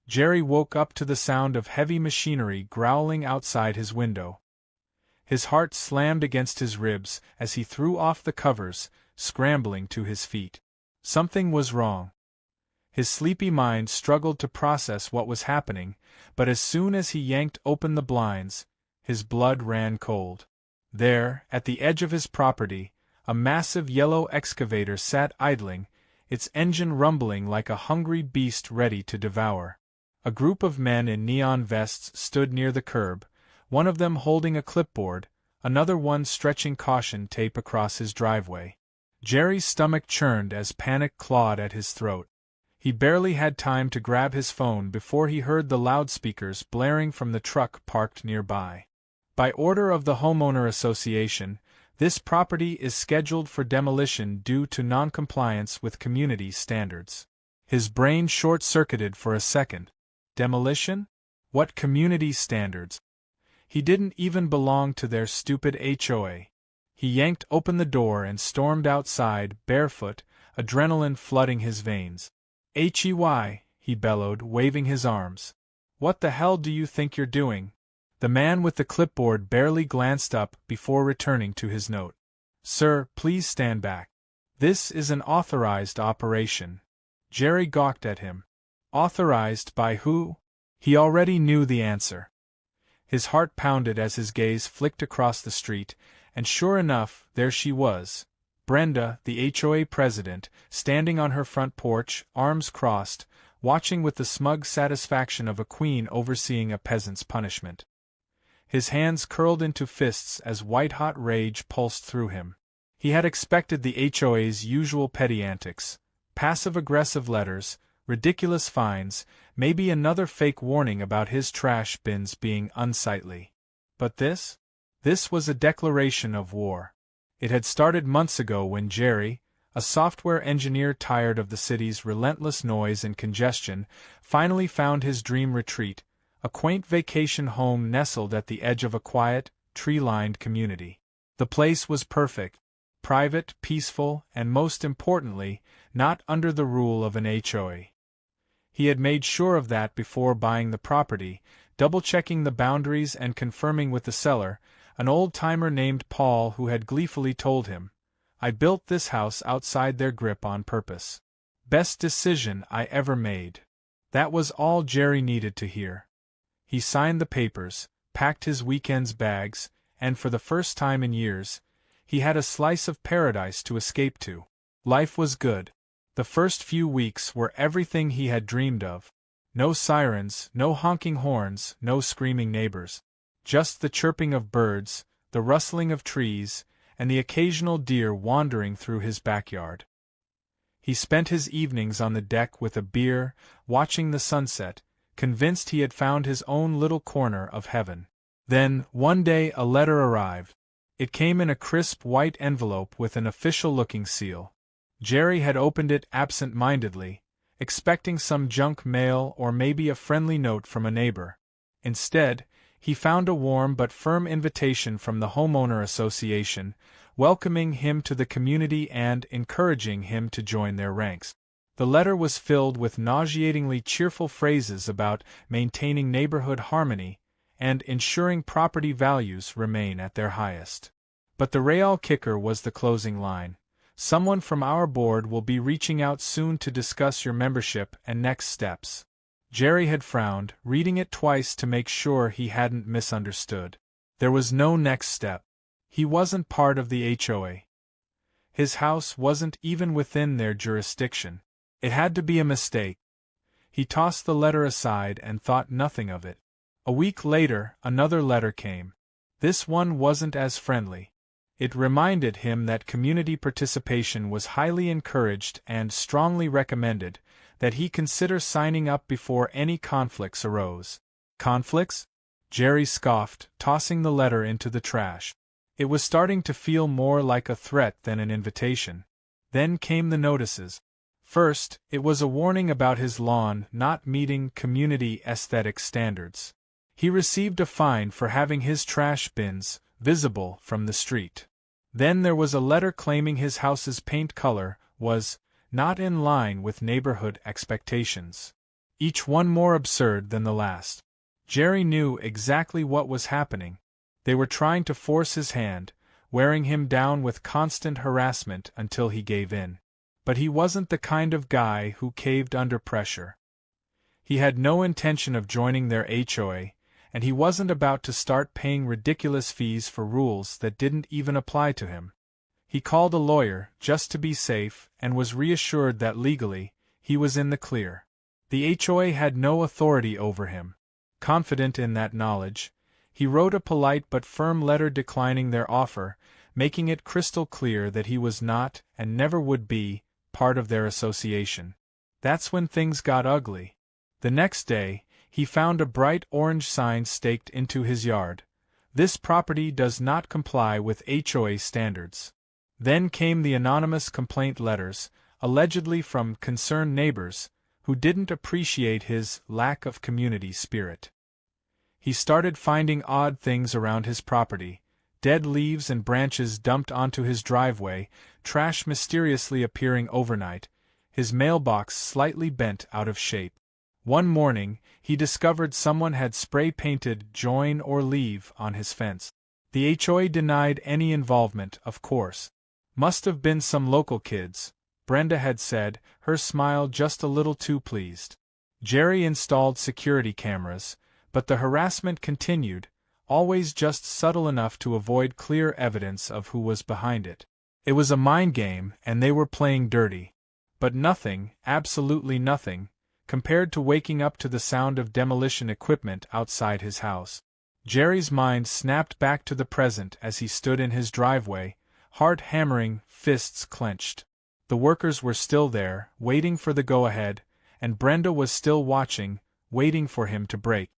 Jerry woke up to the sound of heavy machinery growling outside his window. His heart slammed against his ribs as he threw off the covers, scrambling to his feet. Something was wrong. His sleepy mind struggled to process what was happening, but as soon as he yanked open the blinds, his blood ran cold. There, at the edge of his property, a massive yellow excavator sat idling, its engine rumbling like a hungry beast ready to devour. A group of men in neon vests stood near the curb, one of them holding a clipboard, another one stretching caution tape across his driveway. Jerry's stomach churned as panic clawed at his throat. He barely had time to grab his phone before he heard the loudspeakers blaring from the truck parked nearby. By order of the Homeowner Association, this property is scheduled for demolition due to noncompliance with community standards. His brain short-circuited for a second. Demolition? What community standards? He didn't even belong to their stupid HOA. He yanked open the door and stormed outside, barefoot, adrenaline flooding his veins. "HEY," he bellowed, waving his arms. "What the hell do you think you're doing?" The man with the clipboard barely glanced up before returning to his note. "Sir, please stand back. This is an authorized operation." Jerry gawked at him. Authorized by who? He already knew the answer. His heart pounded as his gaze flicked across the street, and sure enough, there she was. Brenda, the HOA president, standing on her front porch, arms crossed, watching with the smug satisfaction of a queen overseeing a peasant's punishment. His hands curled into fists as white-hot rage pulsed through him. He had expected the HOA's usual petty antics, passive-aggressive letters, ridiculous fines, maybe another fake warning about his trash bins being unsightly. But this? This was a declaration of war. It had started months ago when Jerry, a software engineer tired of the city's relentless noise and congestion, finally found his dream retreat, a quaint vacation home nestled at the edge of a quiet, tree-lined community. The place was perfect, private, peaceful, and most importantly, not under the rule of an HOA. He had made sure of that before buying the property, double-checking the boundaries and confirming with the seller, an old-timer named Paul who had gleefully told him, "I built this house outside their grip on purpose. Best decision I ever made." That was all Jerry needed to hear. He signed the papers, packed his weekend's bags, and for the first time in years, he had a slice of paradise to escape to. Life was good. The first few weeks were everything he had dreamed of. No sirens, no honking horns, no screaming neighbors. Just the chirping of birds, the rustling of trees, and the occasional deer wandering through his backyard. He spent his evenings on the deck with a beer, watching the sunset, convinced he had found his own little corner of heaven. Then, one day a letter arrived. It came in a crisp white envelope with an official-looking seal. Jerry had opened it absent-mindedly, expecting some junk mail or maybe a friendly note from a neighbor. Instead, he found a warm but firm invitation from the Homeowner Association, welcoming him to the community and encouraging him to join their ranks. The letter was filled with nauseatingly cheerful phrases about maintaining neighborhood harmony and ensuring property values remain at their highest. But the real kicker was the closing line. "Someone from our board will be reaching out soon to discuss your membership and next steps." Jerry had frowned, reading it twice to make sure he hadn't misunderstood. There was no next step. He wasn't part of the HOA. His house wasn't even within their jurisdiction. It had to be a mistake. He tossed the letter aside and thought nothing of it. A week later, another letter came. This one wasn't as friendly. It reminded him that community participation was highly encouraged and strongly recommended, that he consider signing up before any conflicts arose. Conflicts? Jerry scoffed, tossing the letter into the trash. It was starting to feel more like a threat than an invitation. Then came the notices. First, it was a warning about his lawn not meeting community aesthetic standards. He received a fine for having his trash bins visible from the street. Then there was a letter claiming his house's paint color was not in line with neighborhood expectations. each one more absurd than the last. Jerry knew exactly what was happening. They were trying to force his hand, wearing him down with constant harassment until he gave in. But he wasn't the kind of guy who caved under pressure. He had no intention of joining their HOA, and he wasn't about to start paying ridiculous fees for rules that didn't even apply to him. He called a lawyer just to be safe and was reassured that legally, he was in the clear. The HOA had no authority over him. Confident in that knowledge, he wrote a polite but firm letter declining their offer, making it crystal clear that he was not, and never would be, part of their association. That's when things got ugly. The next day, he found a bright orange sign staked into his yard. This property does not comply with HOA standards. Then came the anonymous complaint letters, allegedly from concerned neighbors, who didn't appreciate his lack of community spirit. He started finding odd things around his property: dead leaves and branches dumped onto his driveway, trash mysteriously appearing overnight, his mailbox slightly bent out of shape. One morning, he discovered someone had spray-painted "Join or Leave" on his fence. The HOA denied any involvement, of course. Must have been some local kids, Brenda had said, her smile just a little too pleased. Jerry installed security cameras, but the harassment continued, always just subtle enough to avoid clear evidence of who was behind it. It was a mind game, and they were playing dirty. But nothing, absolutely nothing, compared to waking up to the sound of demolition equipment outside his house. Jerry's mind snapped back to the present as he stood in his driveway, heart hammering, fists clenched. The workers were still there, waiting for the go-ahead, and Brenda was still watching, waiting for him to break.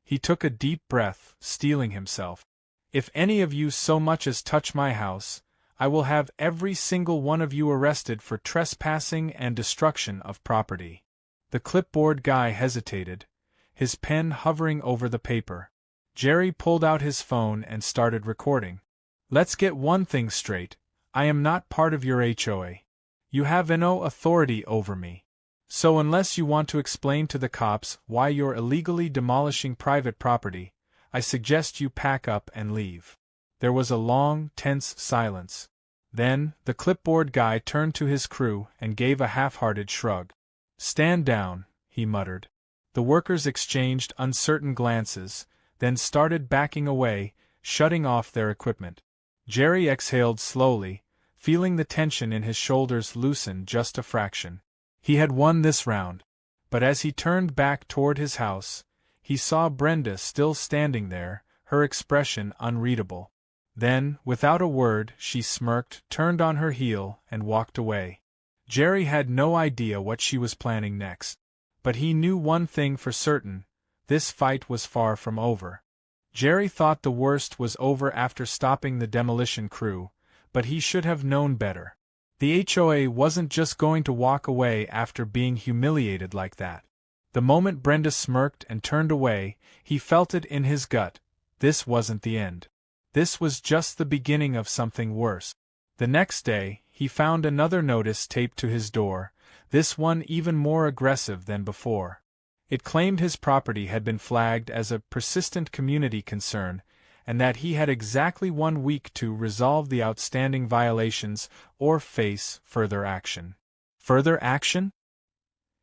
He took a deep breath, steeling himself. "If any of you so much as touch my house, I will have every single one of you arrested for trespassing and destruction of property." The clipboard guy hesitated, his pen hovering over the paper. Jerry pulled out his phone and started recording. "Let's get one thing straight. I am not part of your HOA. You have no authority over me. So unless you want to explain to the cops why you're illegally demolishing private property, I suggest you pack up and leave." There was a long, tense silence. Then, the clipboard guy turned to his crew and gave a half-hearted shrug. "Stand down," he muttered. The workers exchanged uncertain glances, then started backing away, shutting off their equipment. Jerry exhaled slowly, feeling the tension in his shoulders loosen just a fraction. He had won this round. But as he turned back toward his house, he saw Brenda still standing there, her expression unreadable. Then, without a word, she smirked, turned on her heel, and walked away. Jerry had no idea what she was planning next. But he knew one thing for certain: this fight was far from over. Jerry thought the worst was over after stopping the demolition crew, but he should have known better. The HOA wasn't just going to walk away after being humiliated like that. The moment Brenda smirked and turned away, he felt it in his gut. This wasn't the end. This was just the beginning of something worse. The next day, he found another notice taped to his door, this one even more aggressive than before. It claimed his property had been flagged as a persistent community concern, and that he had exactly 1 week to resolve the outstanding violations or face further action. Further action?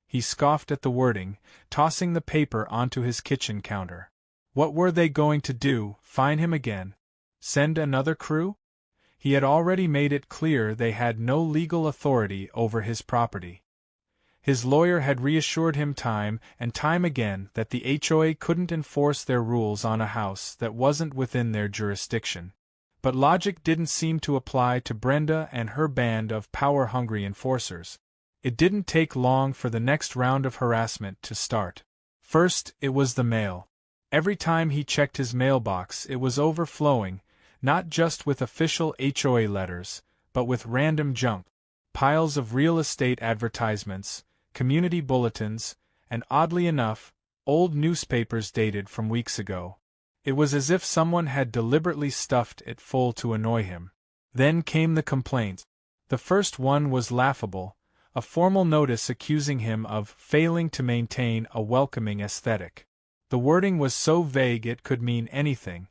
He scoffed at the wording, tossing the paper onto his kitchen counter. What were they going to do, fine him again? Send another crew? He had already made it clear they had no legal authority over his property. His lawyer had reassured him time and time again that the HOA couldn't enforce their rules on a house that wasn't within their jurisdiction. But logic didn't seem to apply to Brenda and her band of power-hungry enforcers. It didn't take long for the next round of harassment to start. First, it was the mail. Every time he checked his mailbox, it was overflowing, not just with official HOA letters, but with random junk. Piles of real estate advertisements, community bulletins, and oddly enough, old newspapers dated from weeks ago. It was as if someone had deliberately stuffed it full to annoy him. Then came the complaints. The first one was laughable: A formal notice accusing him of failing to maintain a welcoming aesthetic. The wording was so vague it could mean anything.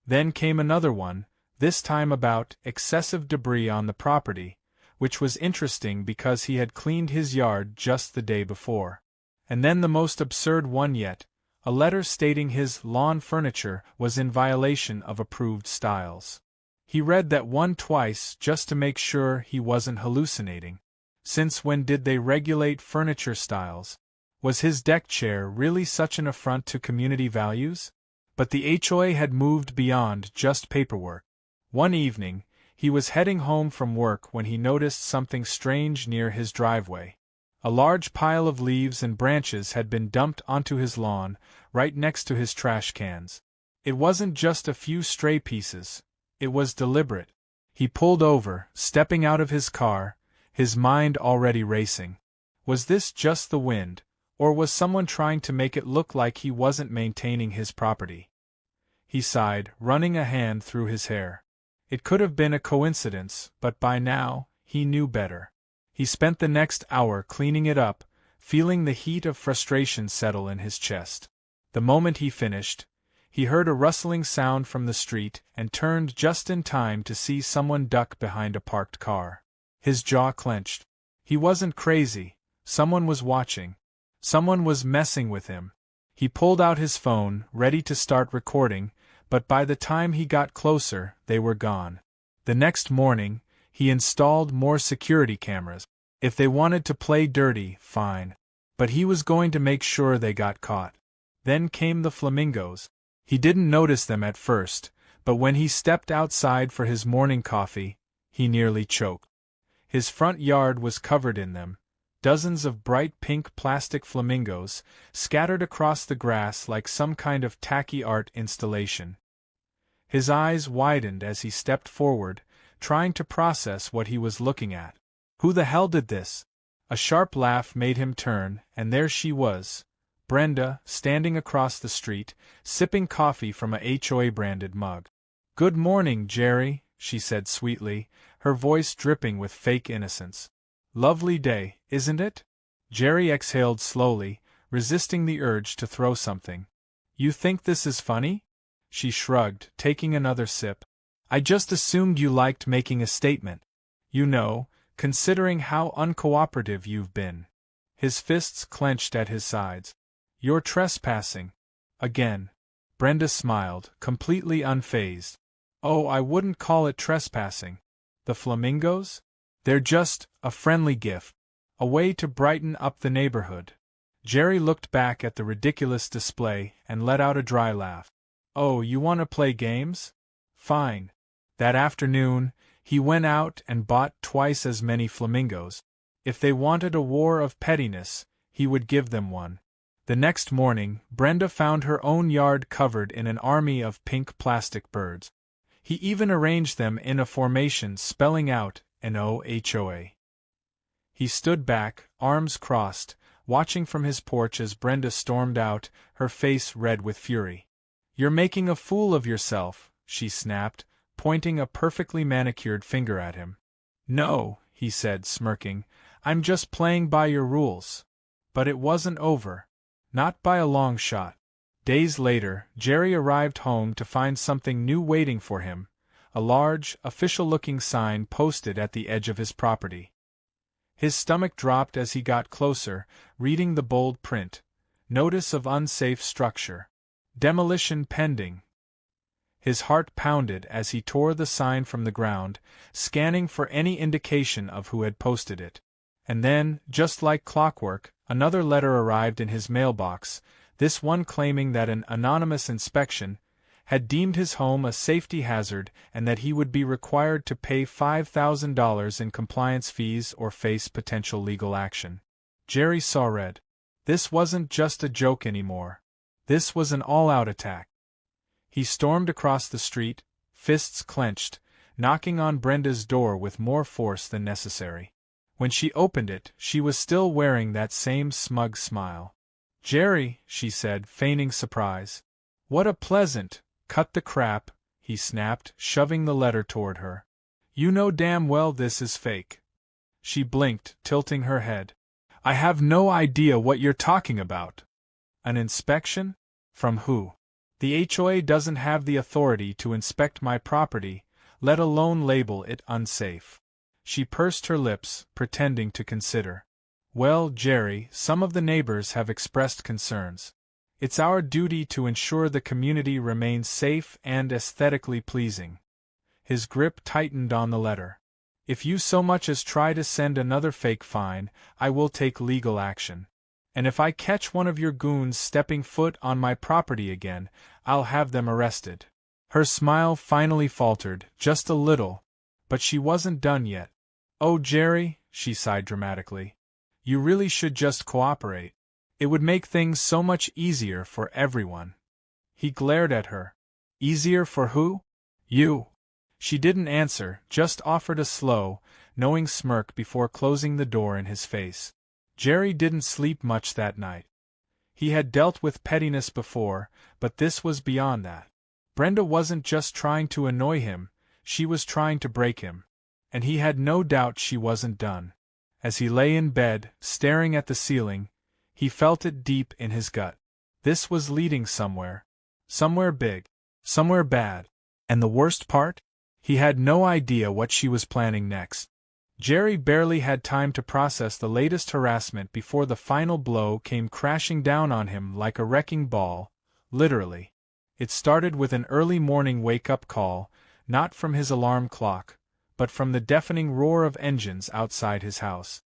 Then came another one, this time about excessive debris on the property, which was interesting because he had cleaned his yard just the day before. And then the most absurd one yet, a letter stating his lawn furniture was in violation of approved styles. He read that one twice just to make sure he wasn't hallucinating. Since when did they regulate furniture styles? Was his deck chair really such an affront to community values? But the HOA had moved beyond just paperwork. One evening, he was heading home from work when he noticed something strange near his driveway. A large pile of leaves and branches had been dumped onto his lawn, right next to his trash cans. It wasn't just a few stray pieces, it was deliberate. He pulled over, stepping out of his car, his mind already racing. Was this just the wind, or was someone trying to make it look like he wasn't maintaining his property? He sighed, running a hand through his hair. It could have been a coincidence, but by now, he knew better. He spent the next hour cleaning it up, feeling the heat of frustration settle in his chest. The moment he finished, he heard a rustling sound from the street and turned just in time to see someone duck behind a parked car. His jaw clenched. He wasn't crazy. Someone was watching. Someone was messing with him. He pulled out his phone, ready to start recording, but by the time he got closer, they were gone. The next morning, he installed more security cameras. If they wanted to play dirty, fine. But he was going to make sure they got caught. Then came the flamingos. He didn't notice them at first, but when he stepped outside for his morning coffee, he nearly choked. His front yard was covered in them, dozens of bright pink plastic flamingos, scattered across the grass like some kind of tacky art installation. His eyes widened as he stepped forward, trying to process what he was looking at. Who the hell did this? A sharp laugh made him turn, and there she was, Brenda, standing across the street, sipping coffee from a HOA-branded mug. "Good morning, Jerry," she said sweetly, her voice dripping with fake innocence. "Lovely day, isn't it?" Jerry exhaled slowly, resisting the urge to throw something. "You think this is funny?" She shrugged, taking another sip. "I just assumed you liked making a statement. You know, considering how uncooperative you've been." His fists clenched at his sides. "You're trespassing. Again." Brenda smiled, completely unfazed. "Oh, I wouldn't call it trespassing. The flamingos? They're just a friendly gift. A way to brighten up the neighborhood." Jerry looked back at the ridiculous display and let out a dry laugh. "Oh, you want to play games? Fine." That afternoon, he went out and bought twice as many flamingos. If they wanted a war of pettiness, he would give them one. The next morning, Brenda found her own yard covered in an army of pink plastic birds. He even arranged them in a formation spelling out NOHOA. He stood back, arms crossed, watching from his porch as Brenda stormed out, her face red with fury. "You're making a fool of yourself," she snapped, pointing a perfectly manicured finger at him. "No," he said, smirking, "I'm just playing by your rules." But it wasn't over. Not by a long shot. Days later, Jerry arrived home to find something new waiting for him, a large, official-looking sign posted at the edge of his property. His stomach dropped as he got closer, reading the bold print. "Notice of unsafe structure. Demolition pending." His heart pounded as he tore the sign from the ground, scanning for any indication of who had posted it. And then, just like clockwork, another letter arrived in his mailbox, this one claiming that an anonymous inspection had deemed his home a safety hazard and that he would be required to pay $5,000 in compliance fees or face potential legal action. Jerry saw red. This wasn't just a joke anymore. This was an all-out attack. He stormed across the street, fists clenched, knocking on Brenda's door with more force than necessary. When she opened it, she was still wearing that same smug smile. "Jerry," she said, feigning surprise. "What a pleasant—" "Cut the crap," he snapped, shoving the letter toward her. "You know damn well this is fake." She blinked, tilting her head. I have no idea what you're talking about. An inspection? From who? The HOA doesn't have the authority to inspect my property, let alone label it unsafe. She pursed her lips, pretending to consider. Well, Jerry, some of the neighbors have expressed concerns. It's our duty to ensure the community remains safe and aesthetically pleasing. His grip tightened on the letter. If you so much as try to send another fake fine, I will take legal action. And if I catch one of your goons stepping foot on my property again, I'll have them arrested. Her smile finally faltered, just a little, but she wasn't done yet. Oh, Jerry, she sighed dramatically. You really should just cooperate. It would make things so much easier for everyone. He glared at her. Easier for who? You. She didn't answer, just offered a slow, knowing smirk before closing the door in his face. Jerry didn't sleep much that night. He had dealt with pettiness before, but this was beyond that. Brenda wasn't just trying to annoy him, she was trying to break him. And he had no doubt she wasn't done. As he lay in bed, staring at the ceiling, he felt it deep in his gut. This was leading somewhere. Somewhere big. Somewhere bad. And the worst part? He had no idea what she was planning next. Jerry barely had time to process the latest harassment before the final blow came crashing down on him like a wrecking ball, literally. It started with an early morning wake-up call, not from his alarm clock, but from the deafening roar of engines outside his house.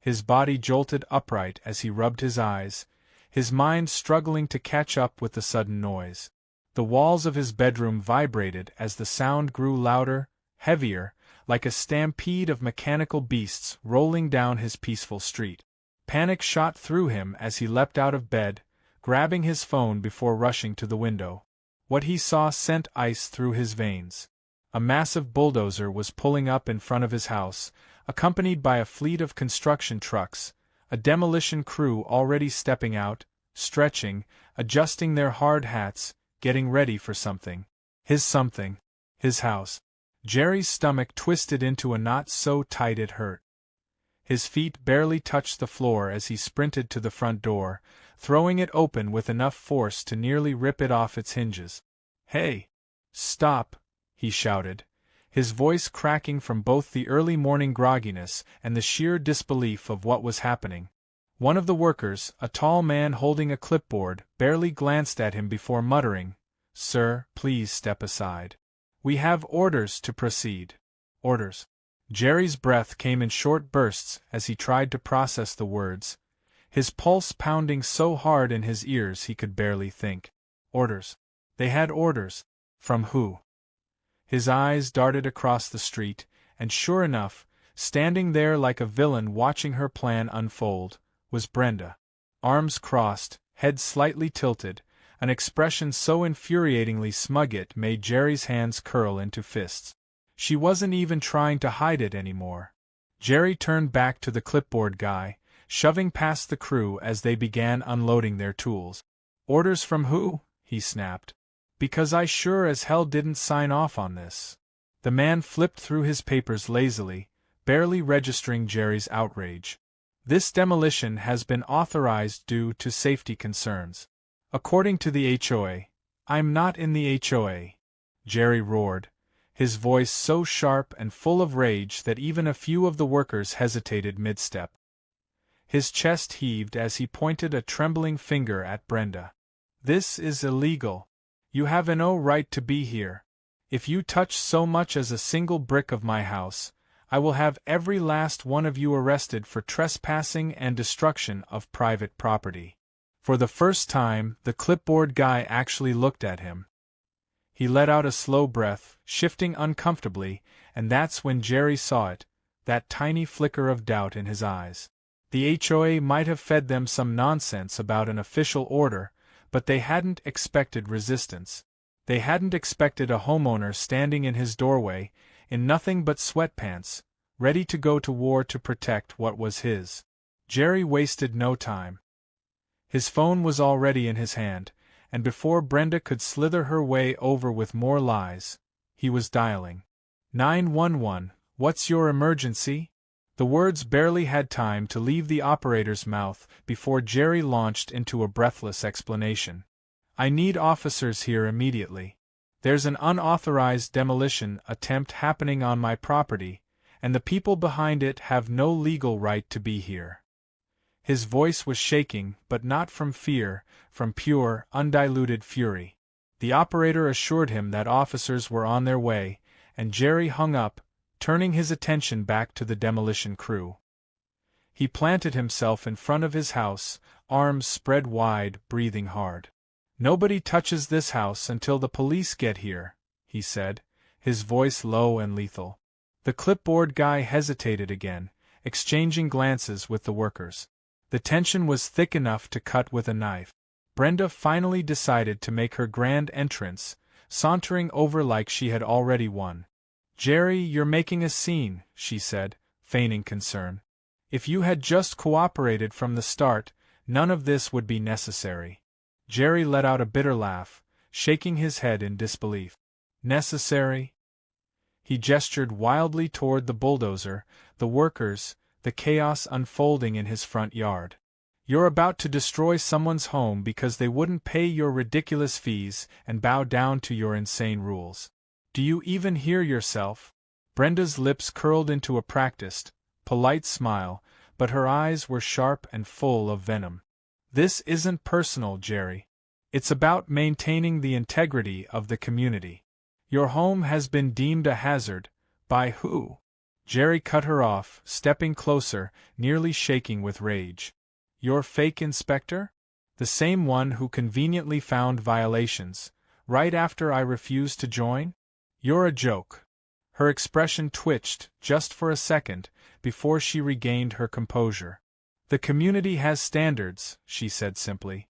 His body jolted upright as he rubbed his eyes, his mind struggling to catch up with the sudden noise. The walls of his bedroom vibrated as the sound grew louder, heavier, like a stampede of mechanical beasts rolling down his peaceful street. Panic shot through him as he leapt out of bed, grabbing his phone before rushing to the window. What he saw sent ice through his veins. A massive bulldozer was pulling up in front of his house, accompanied by a fleet of construction trucks, a demolition crew already stepping out, stretching, adjusting their hard hats, getting ready for something. His house. Jerry's stomach twisted into a knot so tight it hurt. His feet barely touched the floor as he sprinted to the front door, throwing it open with enough force to nearly rip it off its hinges. Hey! Stop! He shouted, his voice cracking from both the early morning grogginess and the sheer disbelief of what was happening. One of the workers, a tall man holding a clipboard, barely glanced at him before muttering, "Sir, please step aside. We have orders to proceed." Orders. Jerry's breath came in short bursts as he tried to process the words, his pulse pounding so hard in his ears he could barely think. Orders. They had orders. From who? His eyes darted across the street, and sure enough, standing there like a villain watching her plan unfold, was Brenda. Arms crossed, head slightly tilted, an expression so infuriatingly smug it made Jerry's hands curl into fists. She wasn't even trying to hide it anymore. Jerry turned back to the clipboard guy, shoving past the crew as they began unloading their tools. Orders from who? He snapped. Because I sure as hell didn't sign off on this. The man flipped through his papers lazily, barely registering Jerry's outrage. This demolition has been authorized due to safety concerns. According to the HOA. I'm not in the HOA. Jerry roared, his voice so sharp and full of rage that even a few of the workers hesitated mid-step. His chest heaved as he pointed a trembling finger at Brenda. This is illegal. You have no right to be here. If you touch so much as a single brick of my house, I will have every last one of you arrested for trespassing and destruction of private property. For the first time, the clipboard guy actually looked at him. He let out a slow breath, shifting uncomfortably, and that's when Jerry saw it, that tiny flicker of doubt in his eyes. The HOA might have fed them some nonsense about an official order, but they hadn't expected resistance. They hadn't expected a homeowner standing in his doorway, in nothing but sweatpants, ready to go to war to protect what was his. Jerry wasted no time. His phone was already in his hand, and before Brenda could slither her way over with more lies, he was dialing. 911, what's your emergency? The words barely had time to leave the operator's mouth before Jerry launched into a breathless explanation. I need officers here immediately. There's an unauthorized demolition attempt happening on my property, and the people behind it have no legal right to be here. His voice was shaking, but not from fear, from pure, undiluted fury. The operator assured him that officers were on their way, and Jerry hung up, turning his attention back to the demolition crew. He planted himself in front of his house, arms spread wide, breathing hard. "Nobody touches this house until the police get here," he said, his voice low and lethal. The clipboard guy hesitated again, exchanging glances with the workers. The tension was thick enough to cut with a knife. Brenda finally decided to make her grand entrance, sauntering over like she had already won. "Jerry, you're making a scene," she said, feigning concern. "If you had just cooperated from the start, none of this would be necessary." Jerry let out a bitter laugh, shaking his head in disbelief. "Necessary?" He gestured wildly toward the bulldozer, the workers, the chaos unfolding in his front yard. "You're about to destroy someone's home because they wouldn't pay your ridiculous fees and bow down to your insane rules. Do you even hear yourself?" Brenda's lips curled into a practiced, polite smile, but her eyes were sharp and full of venom. "This isn't personal, Jerry. It's about maintaining the integrity of the community. Your home has been deemed a hazard. By who?" Jerry cut her off, stepping closer, nearly shaking with rage. "Your fake inspector? The same one who conveniently found violations, right after I refused to join? You're a joke." Her expression twitched, just for a second, before she regained her composure. "The community has standards," she said simply.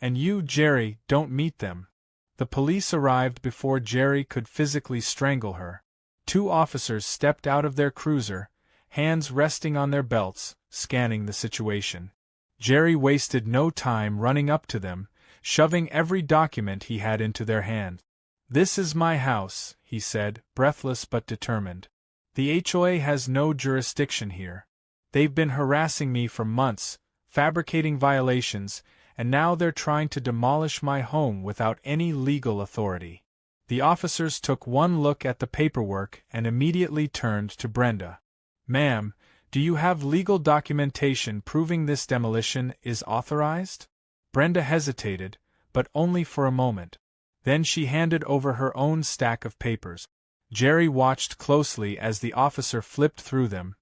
"And you, Jerry, don't meet them." The police arrived before Jerry could physically strangle her. 2 officers stepped out of their cruiser, hands resting on their belts, scanning the situation. Jerry wasted no time running up to them, shoving every document he had into their hand. "This is my house," he said, breathless but determined. "The HOA has no jurisdiction here. They've been harassing me for months, fabricating violations, and now they're trying to demolish my home without any legal authority." The officers took one look at the paperwork and immediately turned to Brenda. "Ma'am, do you have legal documentation proving this demolition is authorized?" Brenda hesitated, but only for a moment. Then she handed over her own stack of papers. Jerry watched closely as the officer flipped through them,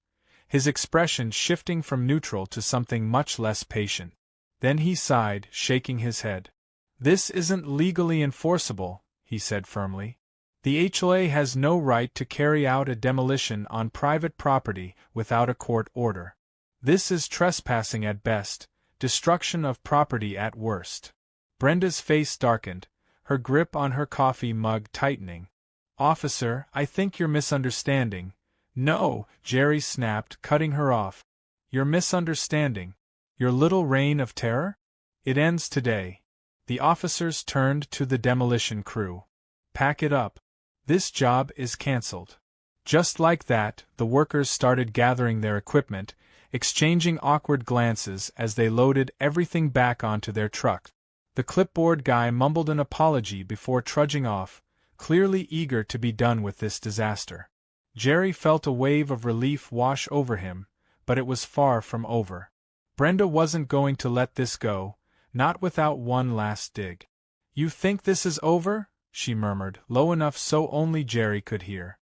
his expression shifting from neutral to something much less patient. Then he sighed, shaking his head. "This isn't legally enforceable," he said firmly. "The HOA has no right to carry out a demolition on private property without a court order. This is trespassing at best, destruction of property at worst." Brenda's face darkened, her grip on her coffee mug tightening. "Officer, I think you're misunderstanding." "No," Jerry snapped, cutting her off. "You're misunderstanding. Your little reign of terror? It ends today." The officers turned to the demolition crew. "Pack it up. This job is cancelled." Just like that, the workers started gathering their equipment, exchanging awkward glances as they loaded everything back onto their truck. The clipboard guy mumbled an apology before trudging off, clearly eager to be done with this disaster. Jerry felt a wave of relief wash over him, but it was far from over. Brenda wasn't going to let this go, not without one last dig. "You think this is over?" she murmured, low enough so only Jerry could hear.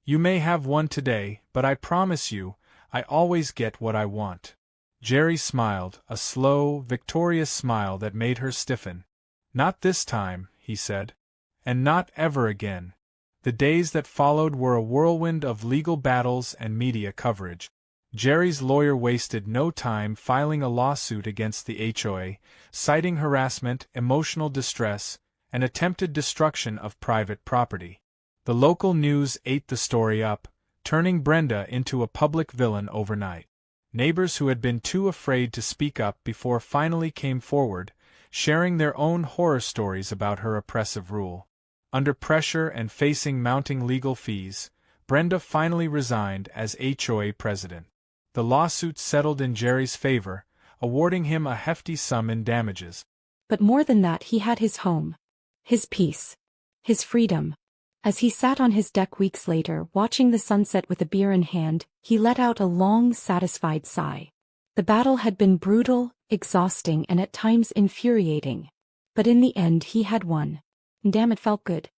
"You may have one today, but I promise you, I always get what I want." Jerry smiled, a slow, victorious smile that made her stiffen. "Not this time," he said. "And not ever again." The days that followed were a whirlwind of legal battles and media coverage. Jerry's lawyer wasted no time filing a lawsuit against the HOA, citing harassment, emotional distress, and attempted destruction of private property. The local news ate the story up, turning Brenda into a public villain overnight. Neighbors who had been too afraid to speak up before finally came forward, sharing their own horror stories about her oppressive rule. Under pressure and facing mounting legal fees, Brenda finally resigned as HOA president. The lawsuit settled in Jerry's favor, awarding him a hefty sum in damages. But more than that, he had his home. His peace. His freedom. As he sat on his deck weeks later, watching the sunset with a beer in hand, he let out a long, satisfied sigh. The battle had been brutal, exhausting, and at times infuriating. But in the end he had won. And damn, it felt good.